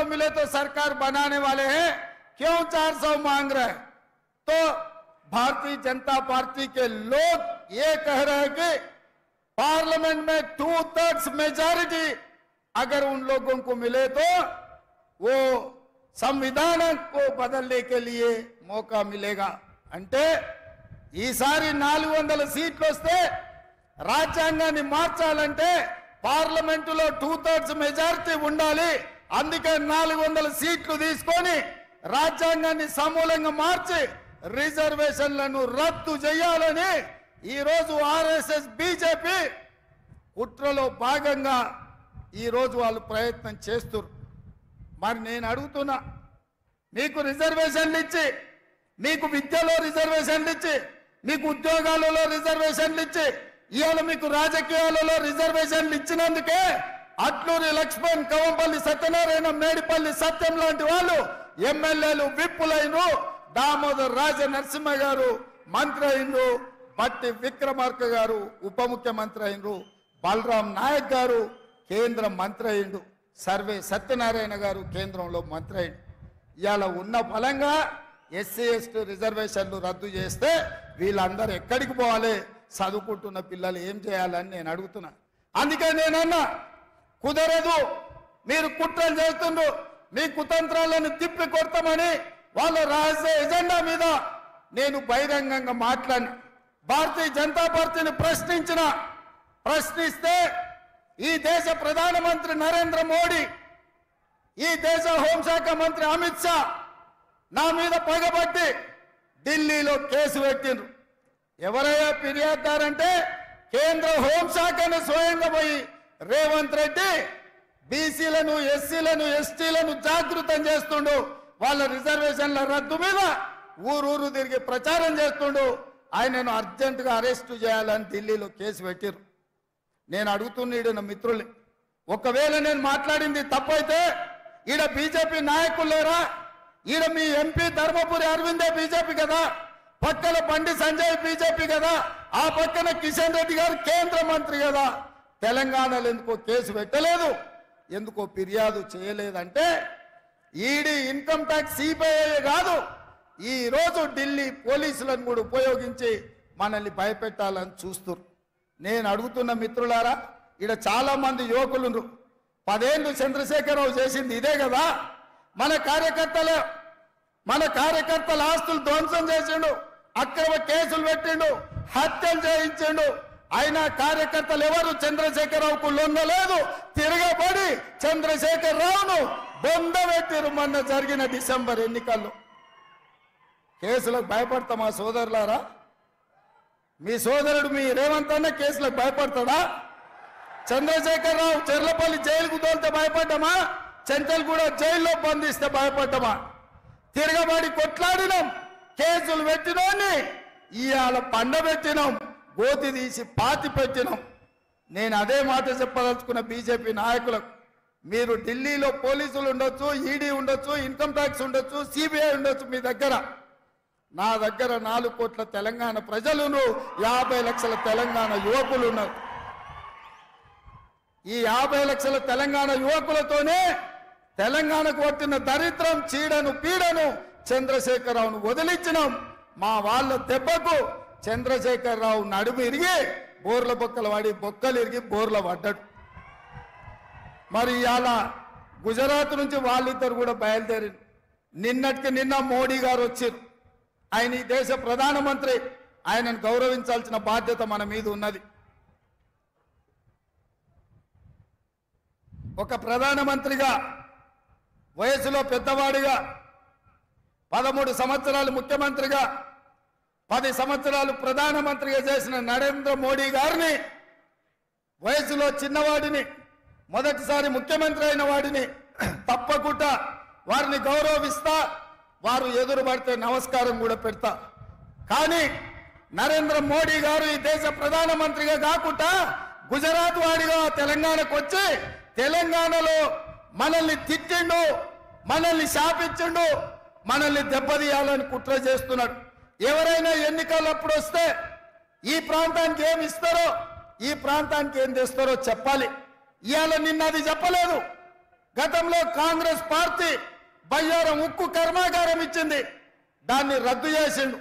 400 मिले तो सरकार बनाने वाले हैं, क्यों 400 मांग रहे हैं? तो भारतीय जनता पार्टी के लोग ये कह रहे हैं कि पार्लियामेंट में 2/3 मेजॉरिटी अगर उन लोगों को मिले तो वो संविधान को बदलने के लिए मौका मिलेगा। అంటే ఈసారి 400 సీట్లు వస్తే రాజ్యాంగాన్ని మార్చాలంటే పార్లమెంటులో 2/3 మెజారిటీ ఉండాలి। అందుకే 400 సీట్లు తీసుకొని రాజ్యాంగాన్ని సమూలంగా మార్చి రిజర్వేషన్లను రద్దు చేయాలని ఈ రోజు ఆర్ఎస్ఎస్ బీజేపీ కుట్రలో భాగంగా ఈ రోజు వాళ్ళు ప్రయత్నం చేస్తున్నారు। మరి నేను అడుగుతున్నా, మీకు రిజర్వేషన్లు ఇచ్చి, మీకు విద్యలో రిజర్వేషన్లు ఇచ్చి, మీకు ఉద్యోగాలలో రిజర్వేషన్లు ఇచ్చి, ఇవాళ మీకు రాజకీయాలలో రిజర్వేషన్లు ఇచ్చినందుకే అట్లూరి లక్ష్మణ్, కవంపల్లి సత్యనారాయణ, మేడిపల్లి సత్యం లాంటి వాళ్ళు ఎమ్మెల్యేలు విప్పులైనరు, దామోదర్ రాజ నరసింహ గారు మంత్రి అయినరు, బట్టి విక్రమార్క గారు ఉప ముఖ్యమంత్రి అయినరు, బలరాం నాయక్ గారు కేంద్ర మంత్రి అయిండు, సర్వే సత్యనారాయణ గారు కేంద్రంలో మంత్రి అయిండు। ఇవాళ ఉన్న ఫలంగా ఎస్సీ ఎస్టీ రిజర్వేషన్లు రద్దు చేస్తే వీళ్ళందరూ ఎక్కడికి పోవాలి? చదువుకుంటున్న పిల్లలు ఏం చేయాలని నేను అడుగుతున్నా। అందుకే నేనన్నా, కుదరదు, మీరు కుట్రలు చేస్తుండ్రు, మీ కుతంత్రాలను తిప్పి కొడతామని వాళ్ళ రహస్య ఎజెండా మీద నేను బహిరంగంగా మాట్లాడిన। భారతీయ జనతా పార్టీని ప్రశ్నిస్తే ఈ దేశ ప్రధానమంత్రి నరేంద్ర మోడీ, ఈ దేశ హోంశాఖ మంత్రి అమిత్ షా నా మీద పగబట్టి ఢిల్లీలో కేసు పెట్టిండ్రు। ఎవరయ్యా ఫిర్యాదుదారంటే కేంద్ర హోంశాఖను స్వయంగా పోయి రేవంత్ రెడ్డి బీసీలను, ఎస్సీలను, ఎస్టీలను జాగృతం చేస్తుండు, వాళ్ళ రిజర్వేషన్ల రద్దు మీద ఊరూరు తిరిగి ప్రచారం చేస్తుండు, ఆయనను అర్జెంటుగా అరెస్టు చేయాలని ఢిల్లీలో కేసు పెట్టిర్రు। నేను అడుగుతున్నాడు నా మిత్రుల్ని, ఒకవేళ నేను మాట్లాడింది తప్పైతే ఈడ బీజేపీ నాయకులు లేరా? ఈడ మీ ఎంపీ ధర్మపురి అరవిందే బీజేపీ కదా, పక్కన బండి సంజయ్ బీజేపీ కదా, ఆ పక్కన కిషన్ రెడ్డి గారు కేంద్ర మంత్రి కదా, తెలంగాణలో ఎందుకో కేసు పెట్టలేదు, ఎందుకో ఫిర్యాదు చేయలేదంటే ఈడీ, ఇన్కమ్ ట్యాక్స్, సిబిఐ కాదు, ఈ రోజు ఢిల్లీ పోలీసులను కూడా ఉపయోగించి మనల్ని భయపెట్టాలని చూస్తున్నారు। నేను అడుగుతున్న మిత్రులారా, ఈడ చాలా మంది యువకులు 10 ఏళ్ళు చంద్రశేఖరరావు చేసింది ఇదే కదా। మన కార్యకర్తల ఆస్తులు ధ్వంసం చేసిండు, అక్రమ కేసులు పెట్టిండు, హత్యలు చేయించిండు, అయినా కార్యకర్తలు ఎవరు చంద్రశేఖరరావుకు లొంగలేదు, తిరగబడి చంద్రశేఖరరావును బొందబెట్టిరు మొన్న జరిగిన డిసెంబర్ ఎన్నికల్లో। కేసులకు భయపడతామా సోదరులారా? మీ సోదరుడు మీ రేవంత్ అన్న కేసులకు భయపడతాడా? చంద్రశేఖరరావు చెర్లపల్లి జైలుకు తోలితే భయపడ్డామా? చెంచల్గూడ జైల్లో బంధిస్తే భయపడ్డామా? తిరగబడి కొట్లాడినాం, కేసులు పెట్టినోని ఇవాళ పండబెట్టినాం, గోతి తీసి పాతి పెట్టినాం। నేను అదే మాట చెప్పదలుచుకున్న బీజేపీ నాయకులకు, మీరు ఢిల్లీలో పోలీసులు ఉండొచ్చు, ఈడీ ఉండొచ్చు, ఇన్కమ్ ట్యాక్స్ ఉండొచ్చు, సిబిఐ ఉండొచ్చు మీ దగ్గర, నా దగ్గర 4 కోట్ల తెలంగాణ ప్రజలను, 50 లక్షల తెలంగాణ యువకులు ఉన్నారు। ఈ 50 లక్షల తెలంగాణ యువకులతోనే తెలంగాణకు వచ్చిన దరిద్రం, చీడను, పీడను చంద్రశేఖరరావును వదిలించినాం। మా వాళ్ళ దెబ్బకు చంద్రశేఖరరావు నడుము ఇరిగి బోర్ల బొక్కలు వాడి బొక్కలు ఇరిగి బోర్ల పడ్డాడు। మరి ఇవాళ గుజరాత్ నుంచి వాళ్ళిద్దరు కూడా బయలుదేరి, నిన్నటికి నిన్న మోడీ గారు వచ్చారు, ఆయన ఈ దేశ ప్రధానమంత్రి, ఆయనను గౌరవించాల్సిన బాధ్యత మన మీద ఉన్నది। ఒక ప్రధానమంత్రిగా, వయసులో పెద్దవాడిగా, 13 సంవత్సరాలు ముఖ్యమంత్రిగా, 10 సంవత్సరాలు ప్రధానమంత్రిగా చేసిన నరేంద్ర మోడీ గారిని, వయసులో చిన్నవాడిని, మొదటిసారి ముఖ్యమంత్రి అయిన వాడిని తప్పకుండా వారిని గౌరవిస్తా, వారు ఎదురు పడితే నమస్కారం కూడా పెడతా। కానీ నరేంద్ర మోడీ గారు ఈ దేశ ప్రధానమంత్రిగా కాకుండా గుజరాత్ వాడిగా తెలంగాణకు వచ్చి తెలంగాణలో మనల్ని తిట్టిండు, మనల్ని శాపించిండు, మనల్ని దెబ్బతీయాలని కుట్ర చేస్తున్నాడు। ఎవరైనా ఎన్నికలప్పుడు వస్తే ఈ ప్రాంతానికి ఏమి ఇస్తారో, ఈ ప్రాంతానికి ఏం చేస్తారో చెప్పాలి। ఇవాళ నిన్న అది చెప్పలేదు, గతంలో కాంగ్రెస్ పార్టీ బయ్యారం ఉక్కు కర్మాగారం ఇచ్చింది, దాన్ని రద్దు చేసిండు.